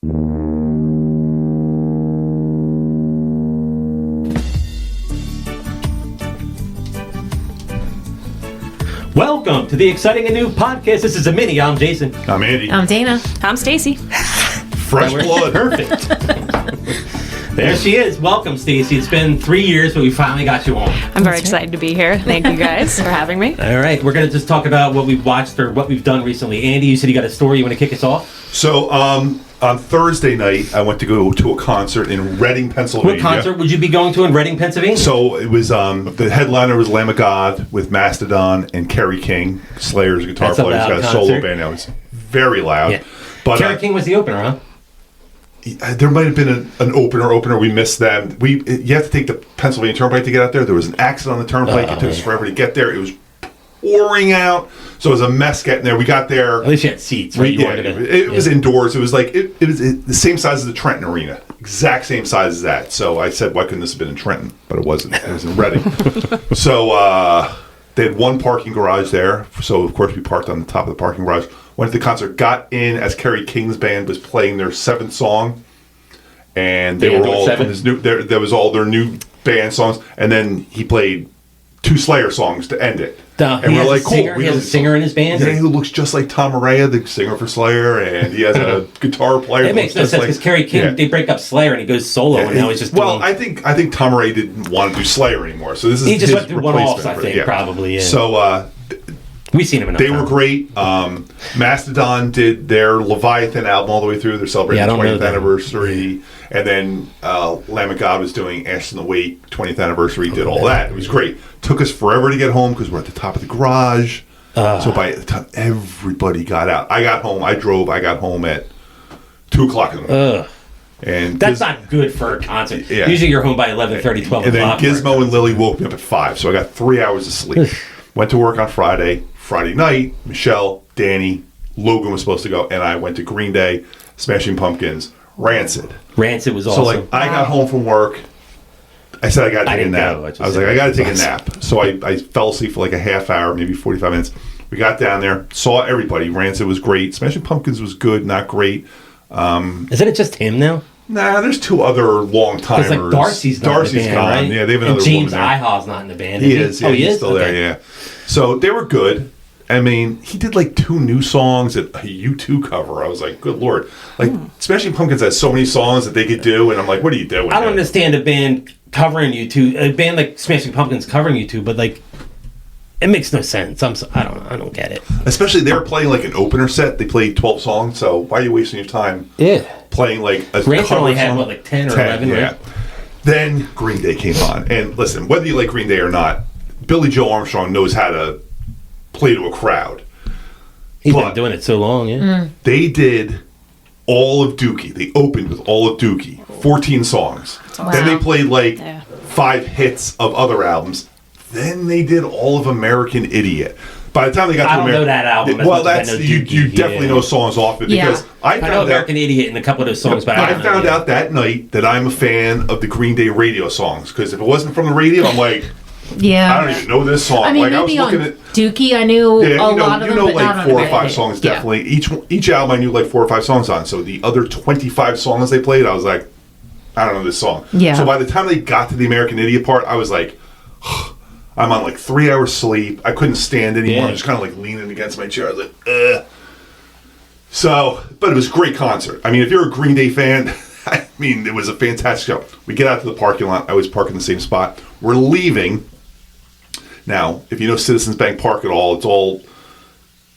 Welcome to the exciting and new podcast. This is a mini. I'm Jason. I'm Andy. I'm Dana. I'm Stacey. Fresh blood. Perfect. There she is. Welcome, Stacey. It's been 3 years, but we finally got you on. I'm very excited to be here. Thank you guys for having me. All right. We're going to just talk about what we've watched or what we've done recently. Andy, you said you got a story. You want to kick us off? So, on Thursday night, I went to go to a concert in Reading, Pennsylvania. What concert would you be going to in Reading, Pennsylvania? So, it was, the headliner was Lamb of God with Mastodon and Kerry King, Slayer's guitar That's a player. He's loud got a solo concert. band now. It's very loud. Yeah. But Kerry King was the opener, huh? there might have been an opener. We missed them. You have to take the Pennsylvania Turnpike to get out there. There was an accident on the Turnpike. It took us forever to get there. It was pouring out, so it was a mess getting there. We got there. At least you had seats, right? It was indoors. It was like it was the same size as the Trenton Arena, exact same size as that. So I said, why couldn't this have been in Trenton? But it wasn't. It was in Reading. So they had one parking garage there. So of course we parked on the top of the parking garage. Went to the concert. Got in as Kerry King's band was playing their 7th song, and they were all from his new. There was all their new band songs, and then he played 2 Slayer songs to end it. And we're like, cool. He has a singer in his band? Yeah, who looks just like Tom Araya, the singer for Slayer, and he has a guitar player. It makes no sense because Kerry King, they break up Slayer and he goes solo, and now he's just doing... I think Tom Araya didn't want to do Slayer anymore, so this is he just his went through one-offs, I think, yeah. probably. Yeah. So we've seen him enough. They were great. Mastodon did their Leviathan album all the way through. They're celebrating the 20th anniversary. And then Lamb of God was doing Ash in the Wake 20th anniversary. Did all that. It was great. Took us forever to get home because we're at the top of the garage. So by the time everybody got out, I got home. I drove. I got home at 2 o'clock in the morning. And that's not good for a concert. Yeah. Usually you're home by 11:30, 12 o'clock. And then Gizmo and Lily woke me up at 5. So I got 3 hours of sleep. Went to work on Friday. Friday night, Michelle, Danny, Logan was supposed to go, and I went to Green Day, Smashing Pumpkins, Rancid. Rancid was awesome. So I got home from work. I said I got to take a nap. I was like, I got to take a nap. So I fell asleep for like a half hour, maybe 45 minutes. We got down there, saw everybody. Rancid was great. Smashing Pumpkins was good, not great. Isn't it just him now? Nah, there's 2 other long timers. Because like Darcy's not in the band, gone. right? Yeah, they have another and James woman there. Ihall's not in the band. He is. Yeah, he he's is still there. Yeah. So they were good. I mean, he did like 2 new songs at a U2 cover. I was like, good Lord. Like, Smashing Pumpkins has so many songs that they could do, and I'm like, what are you doing? I don't understand a band covering U2, a band like Smashing Pumpkins covering U2, but like, it makes no sense. I don't get it. Especially they're playing like an opener set. They played 12 songs, so why are you wasting your time playing like a Rancid cover only had, song? what, like 10 or 11, yeah. right? Then Green Day came on. And listen, whether you like Green Day or not, Billy Joe Armstrong knows how to play to a crowd. He's been doing it so long, yeah. They did all of Dookie. They opened with all of Dookie. 14 songs. Wow. Then they played like 5 hits of other albums. Then they did all of American Idiot. By the time they got to American, I don't know that album. Well, that's you definitely know songs off it because I know American Idiot and a couple of those songs, but I found out that night that I'm a fan of the Green Day radio songs because if it wasn't from the radio, I'm like, Yeah. I don't even know this song. I mean, like, maybe I was looking on at Dookie, I knew a lot of them, but like not on 4 or 5 American. songs definitely. Each album I knew like 4 or 5 songs on. So the other 25 songs they played, I was like, I don't know this song. Yeah. So by the time they got to the American Idiot part, I was like, I'm on like 3 hours sleep. I couldn't stand anymore. I'm just kind of like leaning against my chair. I was like, ugh. So, but it was a great concert. I mean, if you're a Green Day fan, I mean, it was a fantastic show. We get out to the parking lot. I always park in the same spot. We're leaving. Now, if you know Citizens Bank Park at all,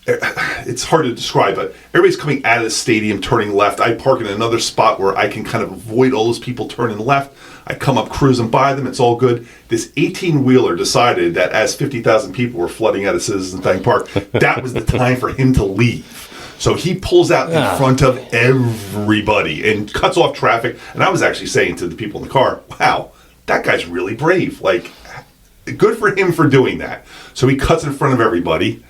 it's hard to describe, but everybody's coming out of the stadium, turning left. I park in another spot where I can kind of avoid all those people turning left. I come up cruising by them. It's all good. This 18-wheeler decided that as 50,000 people were flooding out of Citizens Bank Park, that was the time for him to leave. So he pulls out in front of everybody and cuts off traffic. And I was actually saying to the people in the car, wow, that guy's really brave. Like, good for him for doing that. So he cuts in front of everybody,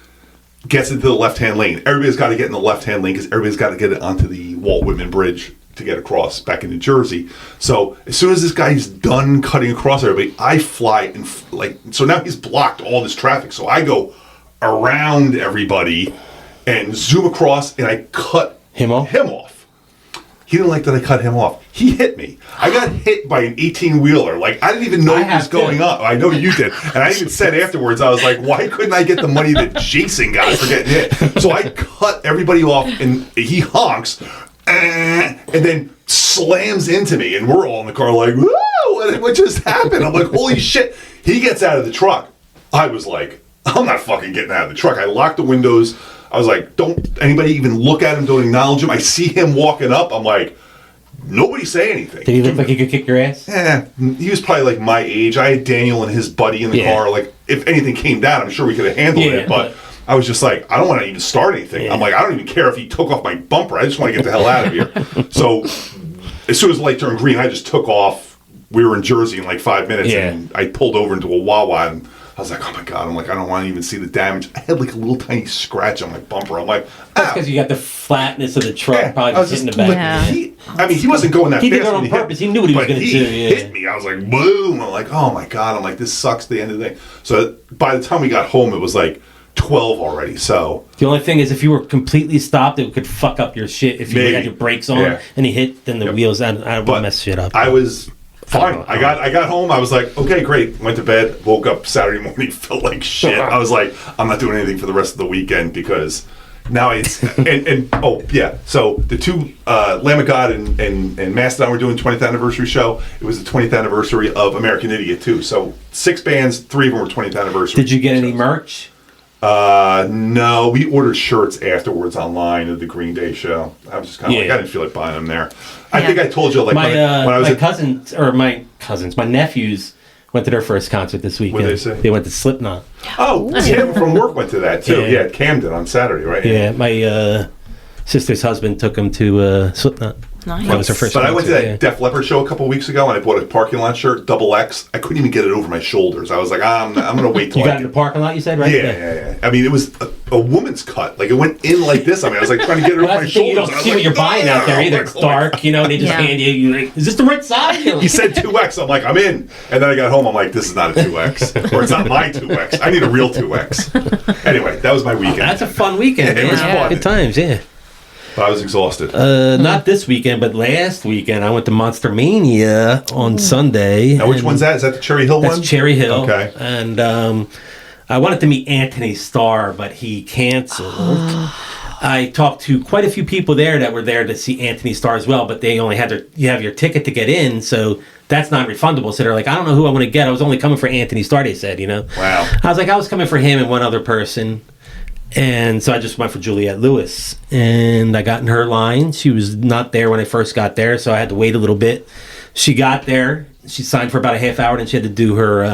gets into the left-hand lane. Everybody's got to get in the left-hand lane because everybody's got to get it onto the Walt Whitman Bridge to get across back in New Jersey. So as soon as this guy's done cutting across everybody, I fly and so now he's blocked all this traffic. So I go around everybody and zoom across and I cut him off. He didn't like that I cut him off. He hit me. I got hit by an 18-wheeler. Like, I didn't even know what was going on. I know you did. And I even said afterwards, I was like, why couldn't I get the money that Jason got for getting hit? So I cut everybody off, and he honks, and then slams into me. And we're all in the car like, whoa, what just happened? I'm like, holy shit. He gets out of the truck. I was like, I'm not fucking getting out of the truck. I locked the windows. I was like, don't anybody even look at him, don't acknowledge him. I see him walking up. I'm like, nobody say anything. Did he look like he could kick your ass? Yeah, he was probably like my age. I had Daniel and his buddy in the car. Like, if anything came down, I'm sure we could have handled it. But I was just like, I don't want to even start anything. I'm like, I don't even care if he took off my bumper. I just want to get the hell out of here. So as soon as the light turned green, I just took off. We were in Jersey in like 5 minutes, and I pulled over into a Wawa, and I was like, oh my God. I'm like, I don't want to even see the damage. I had like a little tiny scratch on my bumper. I'm like, that's because you got the flatness of the truck, probably just hitting the back. He wasn't going that fast. He did it on purpose. He knew what he was going to do. He hit me. I was like, boom. I'm like, oh my God. I'm like, this sucks at the end of the day. So by the time we got home, it was like 12 already. So the only thing is, if you were completely stopped, it could fuck up your shit. If you had your brakes on and he hit, then the wheels, I would mess shit up. I was fine. I got home. I was like, okay, great. Went to bed. Woke up Saturday morning. Felt like shit. I was like, I'm not doing anything for the rest of the weekend because now it's So the two Lamb of God and Mastodon were doing 20th anniversary show. It was the 20th anniversary of American Idiot too. So 6 bands, 3 of them were 20th anniversary. Did you get any merch? No, we ordered shirts afterwards online of the Green Day show. I was just kind of like, I didn't feel like buying them there. I think I told you, like, when I was my nephews went to their first concert this weekend. What did they say? They went to Slipknot. Oh, Tim from work went to that too. Yeah, at Camden on Saturday, right? Yeah, my sister's husband took him to Slipknot. Nice. That was her first. But I went to that Def Leppard show a couple weeks ago, and I bought a parking lot shirt, XXL. I couldn't even get it over my shoulders. I was like, I'm going to wait till you got in the parking lot, you said, right? Yeah. I mean, it was a woman's cut. Like, it went in like this. I mean, I was like trying to get it over my shoulders. You don't see what you're buying out there either. It's dark, and they just hand you, like, is this the right size? He said 2X. I'm like, I'm in. And then I got home, I'm like, this is not a 2X. Or it's not my 2X. I need a real 2X. Anyway, that was my weekend. That's a fun weekend. It was fun. Good times, yeah. I was exhausted. Not this weekend, but last weekend I went to Monster Mania on Sunday. Now, which one's that? Is that the Cherry Hill one? That's Cherry Hill. Okay. And I wanted to meet Anthony Starr, but he canceled. I talked to quite a few people there that were there to see Anthony Starr as well, but they only had you have your ticket to get in, so that's non-refundable. So they're like, I don't know who I want to get. I was only coming for Anthony Starr, they said, Wow. I was like, I was coming for him and one other person. And so I just went for Juliette Lewis, and I got in her line. She was not there when I first got there, so I had to wait a little bit. She got there. She signed for about a half hour, and she had to do her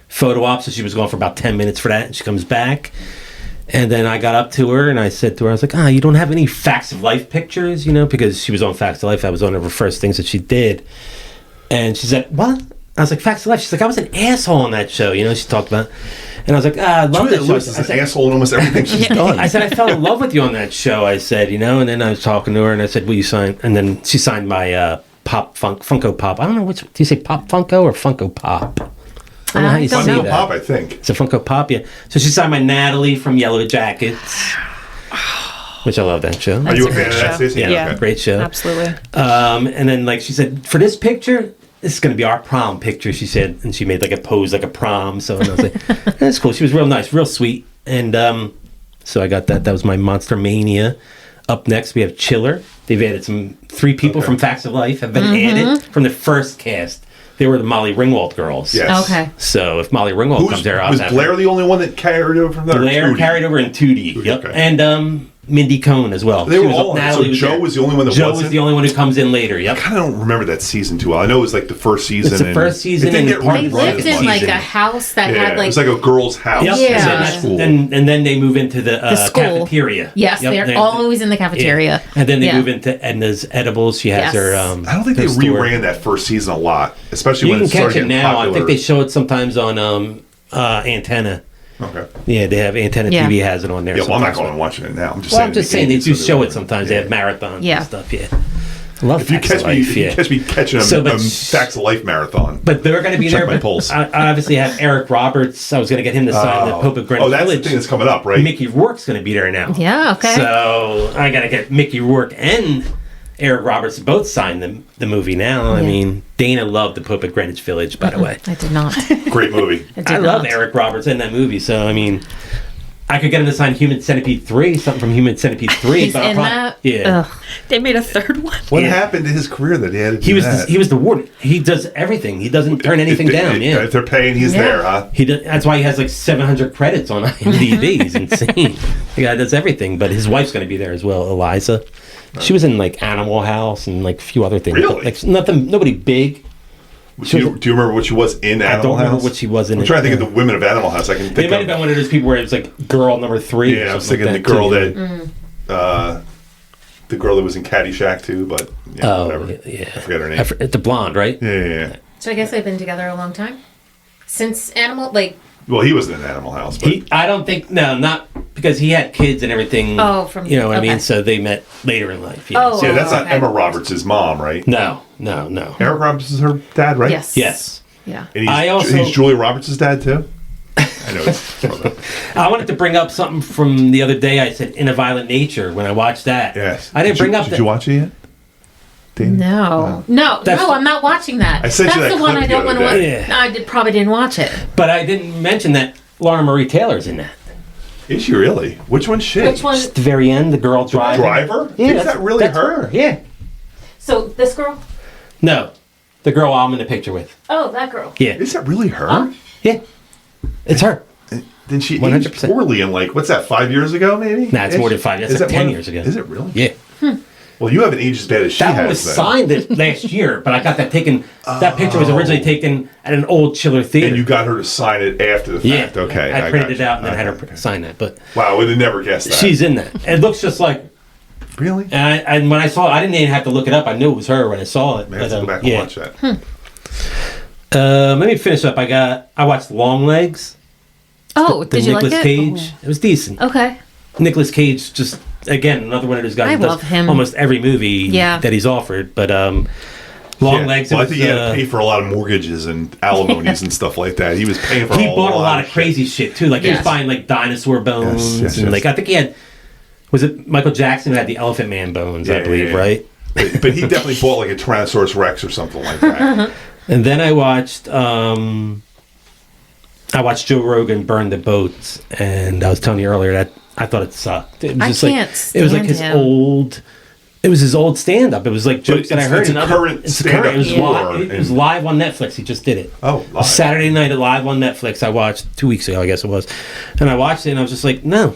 photo op, so she was going for about 10 minutes for that, and she comes back. And then I got up to her, and I said to her, I was like, you don't have any Facts of Life pictures, because she was on Facts of Life. I was one of her first things that she did. And she said, what? I was like, Facts of Life. She's like, I was an asshole on that show, she talked about. And I was like, I love that show. Lewis is an asshole in almost everything she's done. I said, I fell in love with you on that show, I said, and then I was talking to her, and I said, will you sign? And then she signed my Funko Pop. I don't know, do you say Pop Funko or Funko Pop? I don't know how you say Funko that. Pop, I think. It's a Funko Pop, yeah. So she signed my Natalie from Yellow Jackets, which I love that show. Are you a fan of that, Stacey? Yeah, okay. Great show. Absolutely. And then, she said, for this picture, this is going to be our prom picture, she said. And she made, a pose like a prom. So, and I was like, that's cool. She was real nice, real sweet. And so I got that. That was my Monster Mania. Up next, we have Chiller. They've added 3 people from Facts of Life have been added from the first cast. They were the Molly Ringwald girls. Yes. Okay. So if Molly Ringwald comes there, I'll was have Blair the only one that carried over from there? Blair carried over in 2D. Yep. Okay. And Mindy Cohn as well. They were all on it. So Joe was the only one that Joe was the only one who comes in later. Yep. I kind of don't remember that season too well. I know it was like the first season. It's the first season. It didn't get They run lived as in much. a house that had it was like a girl's house. Yep. Yeah. And then they move into the school. cafeteria. Yes, they're always in the cafeteria. Yeah. And then they move into Edna's Edibles. She has her. I don't think they reran that first season a lot, especially when it started getting now. popular. I think they show it sometimes on Antenna. Okay. Yeah, they have Antenna TV has it on there. Yeah, well, I'm not going and watching it now. I'm just saying they do show it sometimes. They have marathons and stuff. Yeah. Love if you catch me catching a Facts of Life marathon. But they're going to be there. My pulse. I obviously have Eric Roberts. I was going to get him to sign the Pope of Greenwich that's Village. the thing that's coming up, right? Mickey Rourke's going to be there now. Yeah, okay. So I got to get Mickey Rourke and Eric Roberts both signed the movie now. I mean, Dana loved The Pope at Greenwich Village, by the way. I did not. Great movie. I love Eric Roberts in that movie, so I mean, I could get him to sign Human Centipede 3, something from Human Centipede 3. He's in that? Yeah. Ugh. They made a third one. What happened to his career that he had to do that? He was the warden. He does everything. He doesn't turn anything down. Yeah. If they're paying, he's there, huh? That's why he has like 700 credits on IMDb. He's insane. The guy does everything. But his wife's going to be there as well, Eliza. She was in like Animal House and like a few other things. Really? Like nobody big. Do you remember what she was in Animal House? I don't remember what she was in. I'm trying to think of the women of Animal House. I can think It might have been one of those people where it was like girl number 3. Yeah, I was thinking the girl the girl that was in Caddyshack too, but whatever. Yeah. I forget her name. It's the blonde, right? Yeah. So I guess they've been together a long time? Since Animal, like... Well, he was in Animal House, but I don't think, not because he had kids and everything. Oh, from... You know what I mean? okay. So they met later in life. Yeah. Oh, yeah, that's not okay. Emma Roberts' mom, right? No. Eric Roberts is her dad, right? Yes. Yeah. And he's he's Julia Roberts' dad too? I know his brother. I wanted to bring up something from the other day. I said In a Violent Nature when I watched that. Yes. I didn't bring up Did you watch it yet? Dana? No, That's- I'm not watching that. I sent you That's that the one clip I the don't other want to watch. day. Yeah. I probably didn't watch it. But I didn't mention that Laura Marie Taylor's in that. Is she really? Which one's she? Which one? At the very end, the girl driving. Driver? Yeah, Is that really that's her? Yeah. So this girl? No, the girl I'm in the picture with. Oh, that girl. Yeah. Is that really her? Huh? Yeah. It's her. Then she 100%. aged poorly in like, what's that, 5 years ago maybe? Nah, it's more than 5 years. Is That's that like 10 more- years ago. Is it really? Yeah. Well, you haven't aged as bad as she That one has. was then. signed last year, but I got that taken. That picture was originally taken at an old Chiller theater. And you got her to sign it after the fact. Okay. I printed it got out and you. then had Okay. her sign that. But Wow, I would have never guessed that. she's in that. It looks just like. Really? And when I saw it, I didn't even have to look it up. I knew it was her when I saw it. Man, I have to go back and watch that. Let me finish up. I watched Long Legs. Oh, The did you like Nicolas it? Cage. It was decent. Okay. Nicolas Cage, just again another one of those guys. I who does love him. Almost every movie Yeah. that he's offered, but Long Legs. Well, I it think was, he had to pay for a lot of mortgages and alimonies and stuff like that. He was paying for he bought a lot of shit. crazy shit too. Like he was Yes. buying like dinosaur bones, Yes, and yes. like I think he had. Was it Michael Jackson who had the Elephant Man bones? I Yeah, believe, yeah, yeah. right? But he definitely bought like a Tyrannosaurus Rex or something like that. And then I watched Joe Rogan burn the boats, and I was telling you earlier that I thought it sucked. It was I just can't like it was like stand his him. old. It was his old stand up. It was like jokes that I heard. it's a in other- current it's a current. stand-up It was, tour, live, it was and- live on Netflix. He just did it. Oh, live. Saturday night at live on Netflix. I watched 2 weeks ago, I guess it was, and I watched it, and I was just like, no,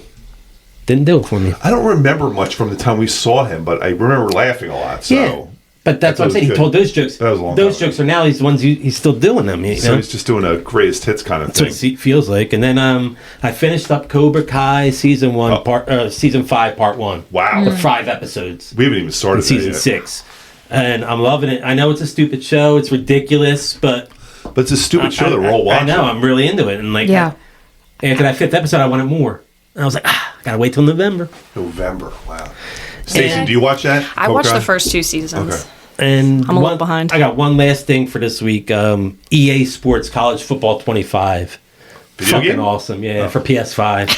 didn't do it for me. I don't remember much from the time we saw him, but I remember laughing a lot. So, Yeah. But that's what I'm was saying. He good. told those jokes. That was a long Those time jokks are now these ones he's still doing them. You so know? he's just doing a greatest hits kind of That's what thing. it feels like. And then I finished up Cobra Kai season 1 Oh. season 5 part 1. Wow. The 5 episodes. We haven't even started In season that yet. 6. And I'm loving it. I know it's a stupid show. It's ridiculous, but But it's a stupid show that we're all watching. I know. I'm really into it. And like, Yeah. after that 5th episode, I wanted more. And I was like, gotta wait till November. November. Wow. Stacey, And- do you watch that? I watched Cobra? the first 2 seasons. Okay. And I'm a little behind. I got one last thing for this week. EA Sports College Football 25. Video Fucking game? awesome, yeah, Oh. for PS5.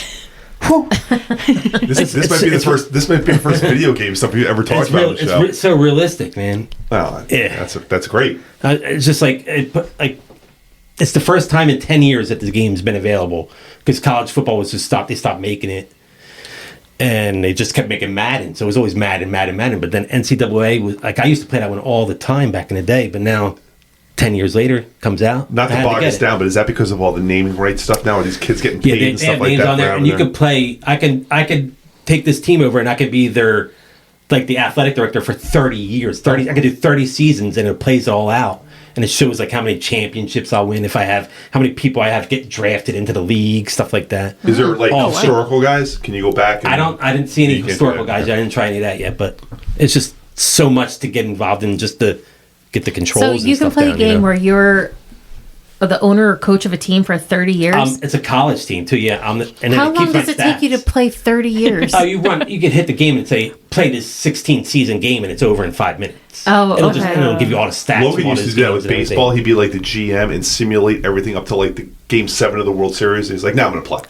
This might be the first. This might be the first video game stuff we ever talked about on the show. It's so realistic, man. Wow, Yeah. that's great. It's just like it's the first time in 10 years that the game's been available because college football was just stopped. They stopped making it, and they just kept making Madden. So it was always Madden. But then NCAA was like I used to play that one all the time back in the day. But now, 10 years later, it comes out. Not to I had bog get us it. down, but is that because of all the naming rights stuff now? Are these kids getting Yeah, paid they and have stuff like names that? on there, for and you having could play. I could take this team over, and I could be their like the athletic director for 30 years. 30. I could do 30 seasons, and it plays it all out. And it shows like how many championships I'll win if I have how many people I have get drafted into the league, stuff like that. Is there like Oh, wow. historical guys? Can you go back? And, I didn't see any You can't do historical that, guys. yeah. I didn't try any of that yet, but it's just so much to get involved in just to get the So controls. you and can stuff play down, a game you know? where you're the owner or coach of a team for 30 years. It's a college team too. Yeah, and then How it long keeps my does it take you to stats. play 30 years? Oh, you can hit the game and say play this 16 season game and it's over in 5 minutes. Oh, it'll okay. it'll give you all the stats. Logan of all used to those do that games with and everything. baseball. He'd be like the GM and simulate everything up to like the game 7 of the World Series. He's like, now I'm going to play.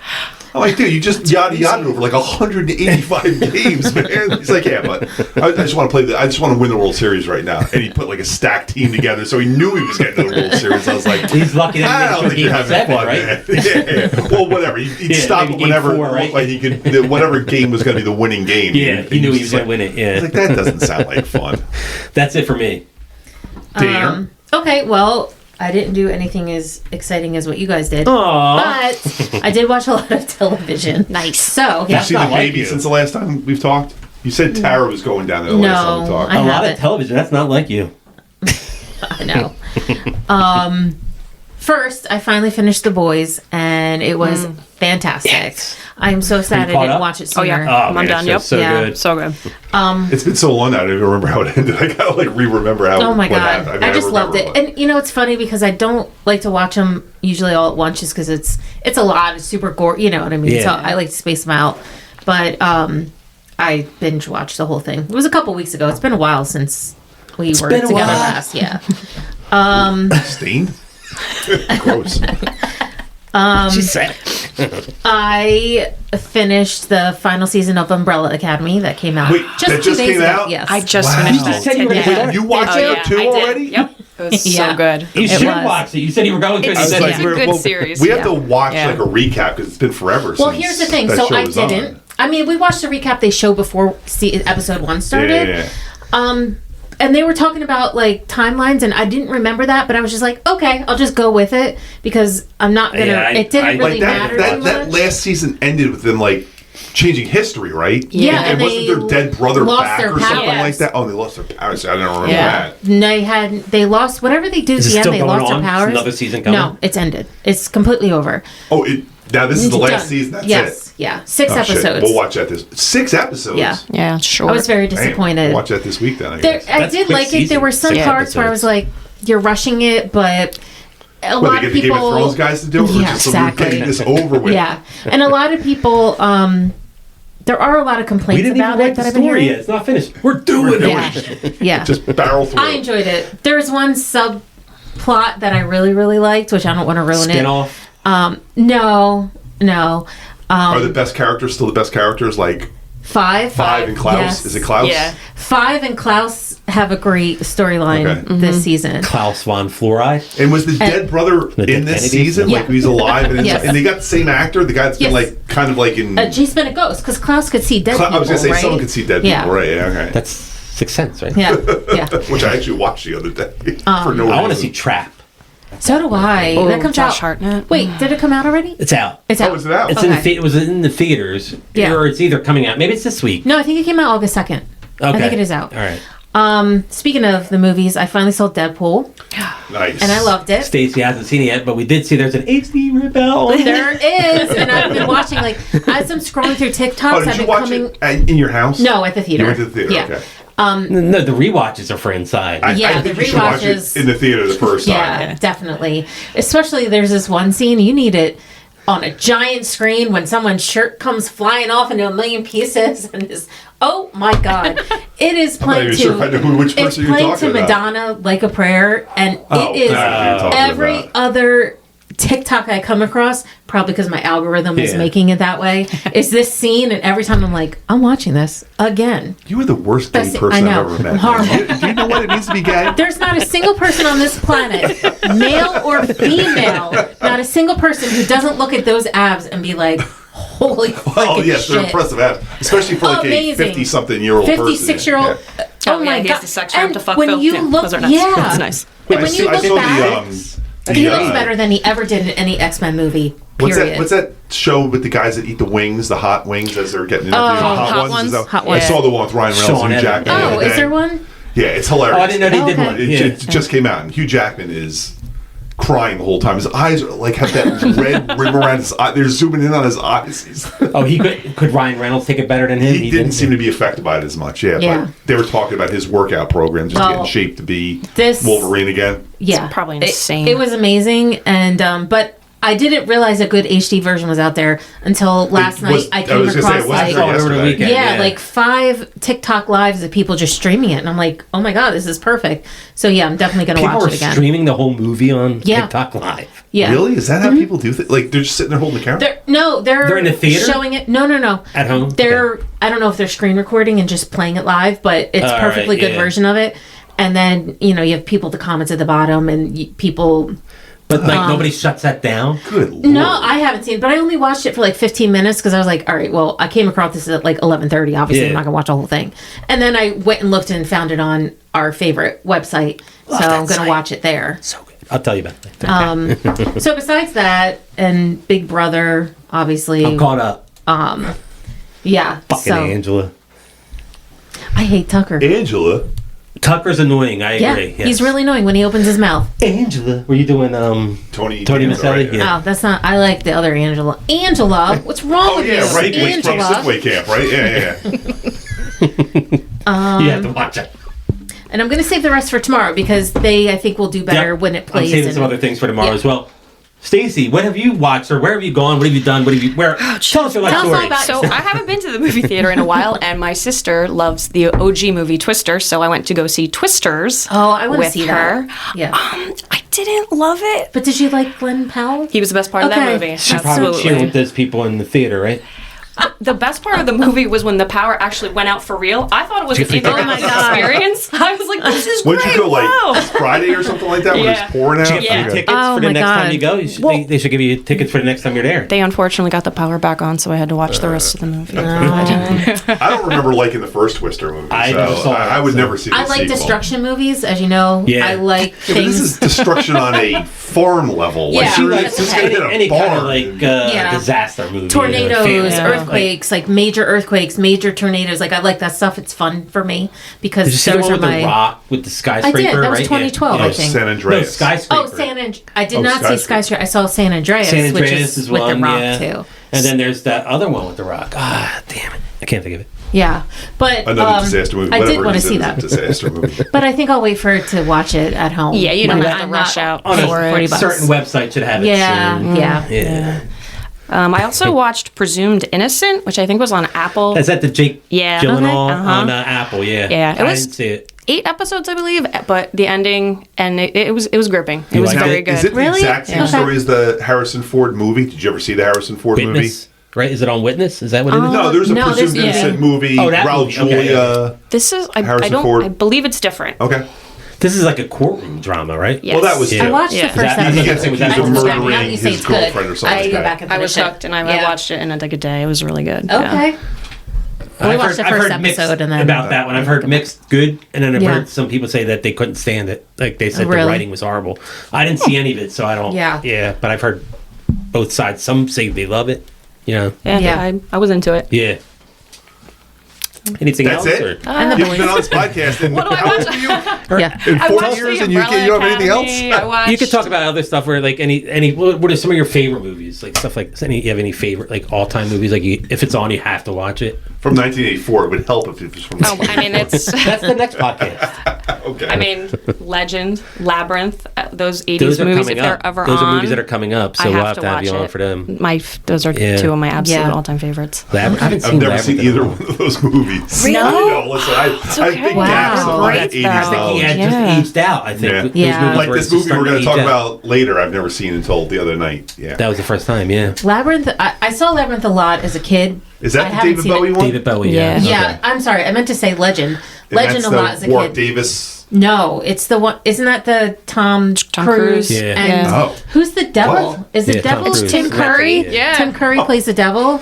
I'm like, dude, you just yada yada over like 185 games, man. He's like, yeah, but I just want to play. I just want to win the World Series right now. And he put like a stacked team together, so he knew he was getting to the World Series. I was like, he's lucky that I don't think he you're made having fun, right? man. Yeah. Well, whatever. He'd stop maybe whenever game 4, right? like he could. Whatever game was going to be the winning game. Yeah, he knew he was going to win it. I Yeah, was like, that doesn't sound like fun. that's it for me. Damn. Okay, well, I didn't do anything as exciting as what you guys did. Aww. But I did watch a lot of television. Nice. So, Have you yeah. seen not the like baby you. since the last time we've talked? You said Tara was going down there the last time we No, talked. I A lot haven't. of television. That's not like you. I know. First, I finally finished The Boys, and it was fantastic. Yes. I'm so sad I caught didn't up? watch it Oh, sooner. yeah. I'm man, done. it's Yep. so Yeah. good. So good. It's been so long now, I don't even remember how it ended. I gotta like re-remember how. Oh my what god, happened. I mean, I just loved remember it. And you know, it's funny because I don't like to watch them usually all at once, just because it's a lot. It's super gore. You know what I mean? So Yeah. I like to space them out. But I binge watched the whole thing. It was a couple weeks ago. It's been a while since we were been a together while. last. Yeah. Stained? Gross. She's sad. I finished the final season of Umbrella Academy that came out Wait, that 2 just days came ago. out? Yes. I just Wow. finished You it. said you were gonna Yeah. do You watched it too I did. already? Yep. It was Yeah. so good. You It should was. watch it. You said you were going to. It's- You said it's you a were- good series, We have yeah. to watch Yeah. like a recap because it's been forever Well, since here's the thing. that So show I was on. didn't. I mean, we watched the recap they showed before episode 1 started. Yeah. And they were talking about like timelines, and I didn't remember that, but I was just like, okay, I'll just go with it because I'm not gonna. Yeah, it didn't I- really Like matter that too that much. last season ended with them like changing history, right? Yeah, and and wasn't they their dead brother lost back their or something powers. like that? Oh, they lost their powers. I don't remember Yeah. that. They lost whatever they do at Is it the end. still They going lost on? their Is powers. another season coming? No, it's ended. It's completely over. Oh, now this is the last Done. season. That's yes, it. yeah, 6 Oh, shit. episodes. We'll watch that. 6 episodes. Yeah. Yeah, sure. I was very Damn. disappointed. We'll watch that this week then. I There, guess. I That's did quick like it. There season. were some 6 parts where I was episodes. like, "You're rushing it," but a What, lot they of get the Game of people. Thrones guys to do it? Or Yeah, just exactly. we're getting this over with? Yeah, and a lot of people. There are a lot of We complaints didn't even about write it the that I've been story hearing. yet. It's not finished. We're doing Yeah, it. yeah. Just barrel through I it. enjoyed it. There's one subplot that I really, really liked, which I don't want to ruin Spin it. off. No. Are the best characters still the best characters? Like 5. 5 and Klaus? Yes. Is it Klaus? Yeah. 5 and Klaus have a great storyline Okay. this season. Klaus von Fluoride. And was the dead brother The in Dead this Kennedys? season? Yeah. Like he's alive, and, Yes. and they got the same actor, the guy that's been Yes. like kind of like in. He's been a ghost because Klaus could see dead people. I was gonna say right? someone could see dead Yeah. people, right? Yeah, okay. That's Sixth Sense, right? Yeah, yeah. Which I actually watched the other day for no reason. I want to see Trap. So do I. Oh, that comes Josh out. Hartnett. Wait, did it come out already? It's out. It's out. Oh, is it out? It's Okay. it was in the theaters. Yeah. Or it's either coming out. Maybe it's this week. No, I think it came out August 2nd. I Okay. think it is out. All right. Speaking of the movies, I finally saw Deadpool, Nice. and I loved it. Stacey hasn't seen it yet, but we did see there's an HD rip out. There is, and I've been watching as I'm scrolling through TikToks. Oh, did I've you been watch coming. it in your house? No, at the theater. You went to the theater. Yeah. Okay. No, the rewatches are for inside. Yeah, I the think you should watch rewatches- it in the theater the first time. Yeah, definitely. Especially there's this one scene you need it on a giant screen when someone's shirt comes flying off into a million pieces and is oh my god, it is I'm not playing even to sure if I know which it's person you're playing talking to about. Madonna like a prayer, and Oh, it is I know who you're talking every about. other TikTok I come across, probably because my algorithm is Yeah. making it that way, is this scene, and every time I'm like, I'm watching this again. You are the worst gay That's- person I know. I've ever met. I'm horrible. Do you know what it means to be gay? There's not a single person on this planet, male or female, not a single person who doesn't look at those abs and be like, holy freaking Oh yes, they're shit. impressive abs, especially for like Amazing. a 50-something-year-old person. 56-year-old. Yeah. Oh, yeah, my he god. has the sex room And to fuck when Phil. you Yeah, look, those are nice. yeah. That's nice. And I when you saw look the, back, he looks better than he ever did in any X-Men movie. Period. What's that show with the guys that eat the wings, the hot wings, as they're getting interviewed? Hot Ones? Is that- Hot I Ones. saw the one with Ryan Reynolds Sean and Hugh Evans. Jackman. the Oh, other is day. there one? Yeah, it's hilarious. Oh, I didn't know they Oh, did okay. one. It Yeah. just came out, and Hugh Jackman is crying the whole time. His eyes are like have that red rim around his eye. They're zooming in on his eyes. Oh, could Ryan Reynolds take it better than him? He didn't seem to be affected by it as much. Yeah, Yeah. but they were talking about his workout program, just to get in Well, shape to be this- Wolverine again. Yeah. probably insane. It was amazing, and but I didn't realize a good HD version was out there until last night. I came across over the weekend. yeah, like 5 TikTok lives of people just streaming it, and I'm like, oh my god, this is perfect. So yeah, I'm definitely gonna watch it again. People are streaming the whole movie on TikTok Live. Yeah, really? Is that how people do things? Like they're just sitting there holding the camera? They're in the theater showing it. No, at home. I don't know if they're screen recording and just playing it live, but it's perfectly good version of it. And then you have people the comments at the bottom and people. But like nobody shuts that down. Good Lord. No, I haven't seen it, but I only watched it for like 15 minutes because I was like, all right, well, I came across this at like 11:30. Obviously, I'm not gonna watch the whole thing. And then I went and looked and found it on our favorite website, so I'm gonna watch it there. So good. I'll tell you about that. So besides that, and Big Brother, obviously, I'm caught up. Yeah. Fucking so Angela. I hate Tucker. Angela. Tucker's annoying. I agree. Yes. He's really annoying when he opens his mouth. Angela, were you doing Tony Maselli? Right, Yeah. Oh, that's not. I like the other Angela. Angela, what's wrong with you? Right. Angela. Sleepaway Camp, right? Yeah. You have to watch it. And I'm going to save the rest for tomorrow because I think, will do better when it plays. I'm saving some other things for tomorrow as well. Stacey, what have you watched or where have you gone? What have you done? Tell us your life story. So I haven't been to the movie theater in a while, and my sister loves the OG movie Twister, so I went to go see Twisters. Oh, I want to with see her. that. Yeah. I didn't love it. But did you like Glenn Powell? He was the best part of that movie. She probably cheered with those people in the theater, right? The best part of the movie was when the power actually went out for real. I thought it was an internet experience. I was like, this is great. Wouldn't you go like Friday or something like that when it's pouring out? Did you get free tickets for the next time you go? They should give you tickets for the next time you're there. They unfortunately got the power back on, so I had to watch the rest of the movie. I don't remember liking the first Twister movie. I would never see the I like sequel. destruction movies, as you know. Yeah. I like But things. this is destruction on a farm level. Yeah. Like, She likes this guy hit a any kind of barn. disaster movie. Tornadoes, Yeah. earthquakes, like major earthquakes, major tornadoes. Like I like that stuff. It's fun for me because Did you see the those one are with my. the rock with the skyscraper? I did. That was right? 2012, Yeah. I think. San No, Andreas. skyscraper. Oh, I did Oh, not see Skyscraper. Skyscraper. I saw San Andreas, San which Andreas is is with one, the rock yeah. too. And then there's that other one with the rock. Ah, damn it. I can't think of it. Yeah, but Another disaster movie. I did Whatever want it to is, see it's a that, disaster movie. but I think I'll wait for it to watch it at home. Yeah, you don't when have to I'm rush not out On for a it. $40. certain website should have it Yeah, soon. yeah. Yeah. I also watched Presumed Innocent, which I think was on Apple. Is that the Jake Gyllenhaal Okay, on Apple? Yeah. Yeah, it I was- didn't see it. 8 episodes, I believe, but the ending and it was gripping. It was liked very it? good. Is it the Really? exact same Okay. story as the Harrison Ford movie? Did you ever see the Harrison Ford Witness, right? Is it on Witness? Is that what it is? movie? No, there's a No, there's- Presumed yeah. Innocent movie. Oh, that Raul movie. Okay, Julia. This is I Harrison don't Ford. I believe it's different. Okay. This is like a courtroom drama, right? Yes. Well, that was Yeah. I watched Yeah. the first That- He episode. gets was accused that of the first murdering Now you say his it's good. girlfriend or something I like go that. back and I was finish it. hooked and I Yeah. watched it in like a day. It was really good. Yeah. Okay. We I've watched the I've first mixed episode and then about that one. I've heard mixed good, and then I've Yeah. heard some people say that they couldn't stand it. Like they said Really? the writing was horrible. I didn't see any of it, so I don't. Yeah. Yeah, but I've heard both sides. Some say they love it. You know. Yeah, I was into it. Yeah. Anything That's else? it? And the You've boys. been on this podcast and What do I how old watch? are you? Yeah. In I 4 watched years the and you Umbrella don't have anything Academy. else? I watched, You could talk about other stuff where like any what are some of your favorite movies, like stuff like you have any favorite like all time movies, like if it's on you have to watch it. From 1984. It would help if it was from Oh, I mean it's That's the next podcast. Okay. I mean Legend, Labyrinth, those 80s Those are movies coming if up. they're ever Those on. are movies that are coming up, so I we'll have to have watch you on it. for them. Those are Yeah. two of my absolute Yeah. all-time favorites. I haven't I've seen never seen Labyrinth either at all. one of those movies. Really? No, listen, I have big Wow. gaps of Great, like 80s though. I think he had Yeah. just aged out. I think. Yeah. Those Yeah. movies Like were this just movie we're starting going to talk age out. about later, I've never seen until the other night. Yeah. That was the first time. Yeah. Labyrinth. I saw Labyrinth a lot as a kid. Is I that the haven't David seen it. Bowie one? David Bowie. Yeah. Yeah. Yeah, Okay. I'm sorry. I meant to say Legend. And Legend that's a the lot as a Warwick kid. Davis. No, it's the one. Isn't that the Tom Cruise? Cruise. Yeah. And Yeah. Oh. who's the devil? What? Is the Yeah, Tom devil Cruise. Tim Curry? Yeah. Tim Curry plays the devil.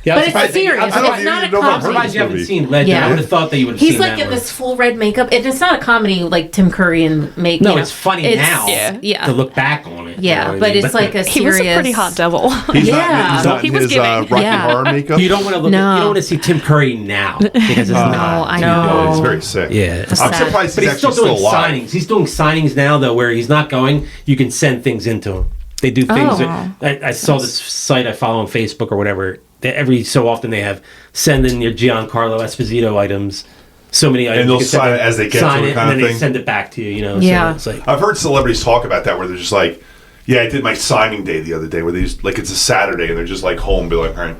Yeah, But I'm it's surprised that you- serious. I'm It's surprised- not a you don't I'm have comedy. surprised you haven't movie. seen Legend. Yeah. I would have thought that you would have He's seen like that in one. this full red makeup. It's not a comedy like Tim Curry and make. No, you know, it's funny now. Yeah. To look back on it. Yeah, you know what but I mean? it's like a He was serious. a pretty hot devil. He's Yeah. not, He in was his giving. Rocky Yeah. Horror makeup. You don't want to look. No. You don't want to see Tim Curry now because it's No, not. I too know. Oh, he's good. very sick. Yeah. That's I'm sad. surprised But he's he's still actually doing still alive. signings. He's doing signings now, though, where he's not going. You can send things into him. They do things. Oh. I saw this site I follow on Facebook or whatever. That every so often they have send in your Giancarlo Esposito items. So many items. And they'll you can send sign in- it as they get sign to it it, kind and of then thing? they send it back to you. You know. Yeah. So it's like I've heard celebrities talk about that where they're just like, Yeah, I did my signing day the other day where they just, like, it's a Saturday and they're just like home, be like, all right,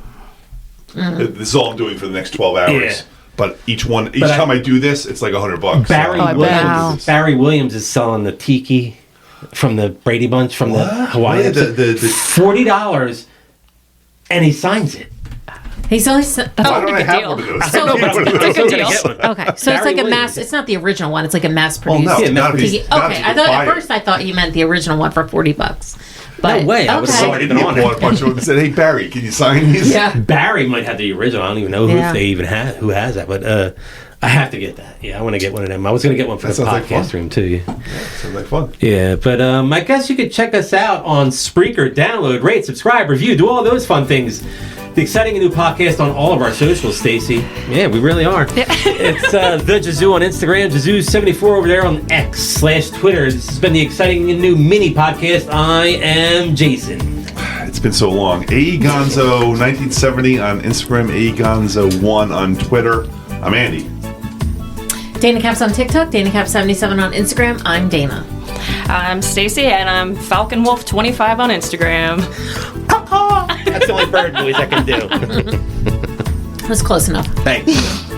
this is all I'm doing for the next 12 hours. Yeah. But each time I do this, it's like $100. Barry Williams is selling the tiki from the Brady Bunch from the Hawaii. Yeah, the $40, and he signs it. He's only. Why don't I have one of those? So, It's a good deal. okay, so it's like a mass. It's not the original one. It's like a mass produced. no, not tiki. if not Okay, if I you thought buy at it. first I thought you meant the original one for $40. But, No way, I would've okay. thought So India bought a bunch of them and said, hey, Barry, can you sign these? Yeah. Barry might have the original. I don't even know if they even who has that, but I have to get that. Yeah, I want to get one of them. I was going to get one for That the sounds like podcast fun. room too. Sounds like fun. Yeah, but I guess you could check us out on Spreaker. Download, rate, subscribe, review, do all those fun things. The exciting new podcast on all of our socials, Stacey. Yeah, we really are. It's The Jazoo on Instagram, Jazoo74 over there on X/Twitter. This has been the exciting new mini podcast. I am Jason. It's been so long. Gonzo 1970 on Instagram, Gonzo1 on Twitter. I'm Andy. Dana Caps on TikTok, Dana Caps 77 on Instagram. I'm Dana. I'm Stacey, and I'm Falcon Wolf 25 on Instagram. That's the only bird noise I can do. It was close enough. Thanks.